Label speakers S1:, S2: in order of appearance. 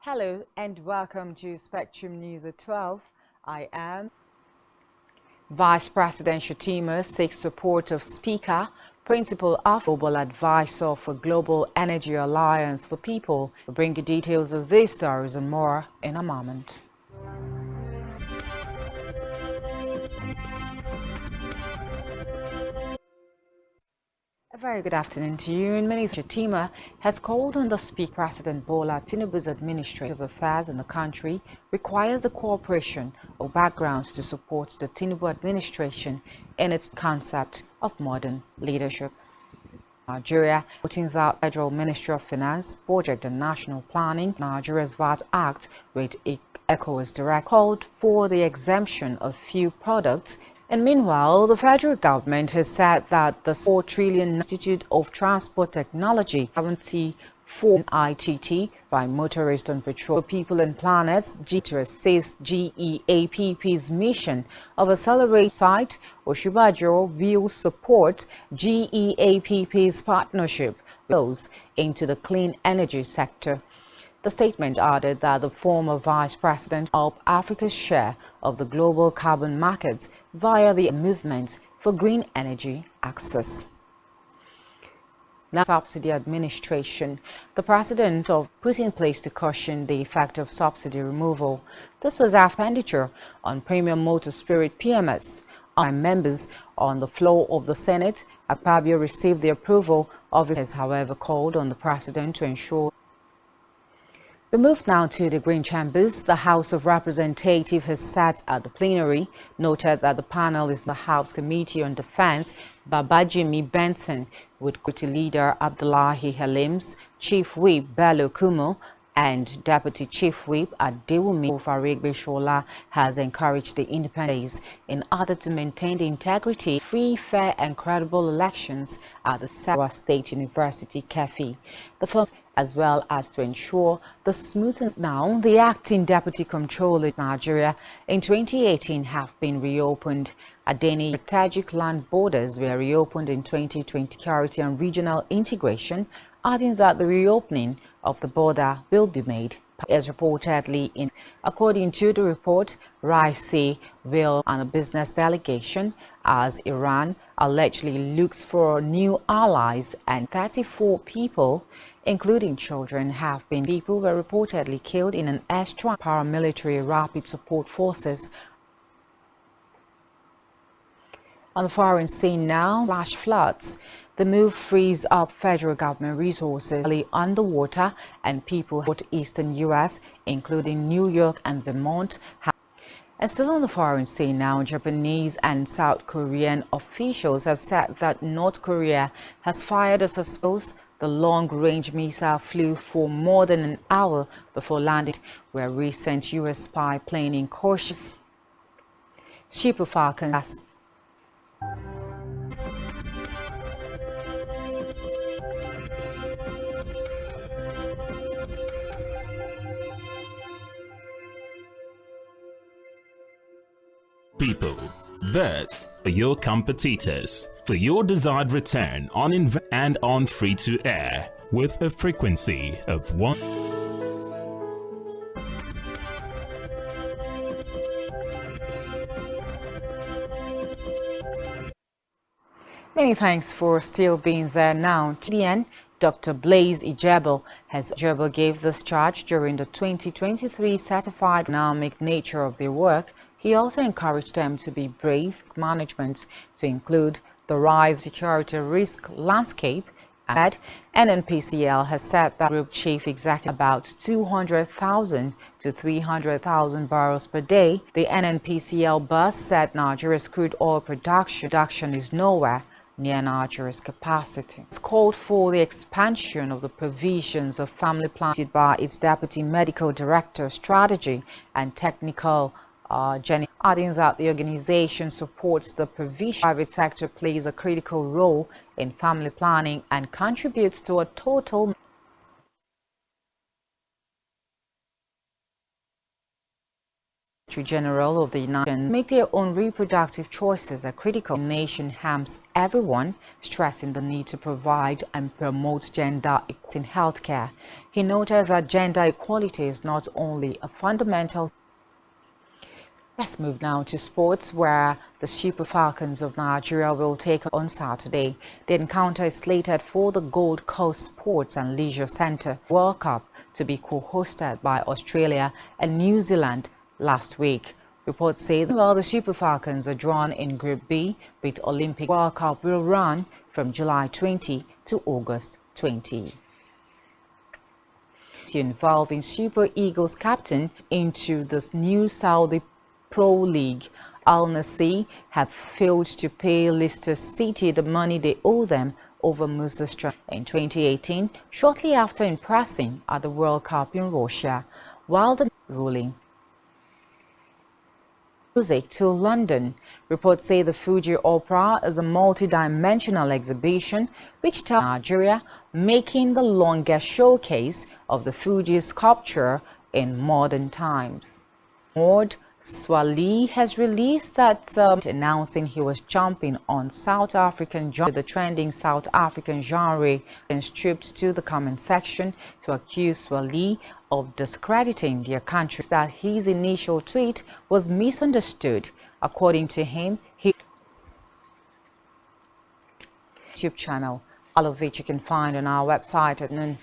S1: Hello and welcome to Spectrum News at 12. I am Vice President Shatima seeks support of Speaker, Principal of Global Advisor for Global Energy Alliance for People. We'll bring you details of these stories and more in a moment. A very good afternoon to you. And Minister Shatima has called on the Speaker President Bola Tinubu's administrative affairs in the country requires the cooperation of backgrounds to support the Tinubu administration in its concept of modern leadership. Nigeria, putting the Federal Ministry of Finance, Budget and National Planning, Nigeria's VAT Act, with ECOWAS Direct, called for the exemption of few products. And meanwhile, the federal government has said that the 4 trillion Institute of Transport Technology guarantee for ITT by motorists on patrol for people and planets to assist GEAPP's mission of accelerate site. Oshibajo will support GEAPP's partnership goes into the clean energy sector. The statement added that the former vice president of Africa's share of the global carbon markets via the movement for green energy access. Now, subsidy administration. The president of put in place to cushion the effect of subsidy removal. This was expenditure on premium motor spirit PMS. Members on the floor of the Senate, Akpabio received the approval of his, however, called on the president to ensure. We move now to the Green Chambers. The House of Representatives has sat at the plenary, noted that the panel is the House Committee on Defense, Babajimi Benson, with Kuti Leader Abdullahi Halim's Chief Whip Bello Kumo and Deputy Chief Whip Adewumi Farigbe Shola has encouraged the independence in order to maintain the integrity, free, fair and credible elections at the Sawa State University CAFE. The first, as well as to ensure the smoothness. Now, the acting Deputy Comptroller in Nigeria in 2018 have been reopened. Adeni strategic land borders were reopened in 2020. Security and regional integration, adding that the reopening of the border will be made as reportedly in. According to the report, Raisi will on a business delegation as Iran allegedly looks for new allies, and 34 people, including children, have been were reportedly killed in an airstrike. Paramilitary rapid support forces. On the foreign scene now, flash floods. The move frees up federal government resources underwater, and people in eastern U.S., including New York and Vermont. And still on the foreign scene now, Japanese and South Korean officials have said that North Korea has fired a supposed the long-range missile flew for more than an hour before landing, where recent U.S. spy plane incursions. Super Falcons.
S2: People, birds for your competitors, for your desired return on and on free-to-air with a frequency of 1.
S1: Many thanks for still being there now. TDN, Dr. Blaise Ijebel gave this charge during the 2023 certified economic nature of their work. He also encouraged them to be brave management to include the rise security risk landscape. And NNPCL has said that group chief executive about 200,000 to 300,000 barrels per day. The NNPCL boss said Nigeria's crude oil production is nowhere near Nigeria's capacity. It's called for the expansion of the provisions of family planning by its Deputy Medical Director, Strategy and Technical Jenny, adding that the organization supports the provision. Private sector plays a critical role in family planning and contributes to a total General of the United Nations make their own reproductive choices are critical. The nation harms everyone, stressing the need to provide and promote gender equality in healthcare. He noted that gender equality is not only a fundamental. Let's move now to sports, where the Super Falcons of Nigeria will take on Saturday. The encounter is slated for the Gold Coast Sports and Leisure Centre World Cup to be co-hosted by Australia and New Zealand last week. Reports say that while the Super Falcons are drawn in Group B, with Olympic World Cup will run from July 20 to August 20. Involving Super Eagles captain into this new Saudi Pro League. Al Nassr have failed to pay Leicester City the money they owe them over Musa strike in 2018, shortly after impressing at the World Cup in Russia, while the ruling. Music to London. Reports say the Fuji Opera is a multi-dimensional exhibition which tells Nigeria, making the longest showcase of the Fuji sculpture in modern times. Maud Swali has released that announcing he was jumping on South African genre, the trending South African genre, and stripped to the comment section to accuse Swali of discrediting their country. That his initial tweet was misunderstood. According to him, his YouTube channel, all of which you can find on our website at noon.